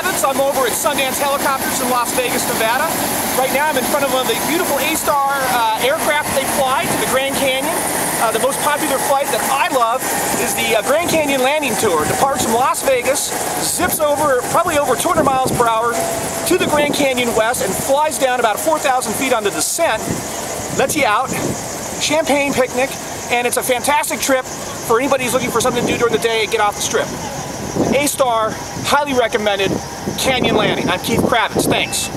Kravitz. I'm over at Sundance Helicopters in Las Vegas, Nevada. Right now I'm in front of one of the beautiful A-Star aircraft they fly to the Grand Canyon. The most popular flight that I love is the Grand Canyon Landing Tour. Departs from Las Vegas, zips over probably over 200 miles per hour to the Grand Canyon West and flies down about 4,000 feet on the descent. Lets you out, champagne picnic, and it's a fantastic trip for anybody who's looking for something to do during the day and get off the strip. A-Star, highly recommended, Canyon Landing. I'm Keith Kravitz. Thanks.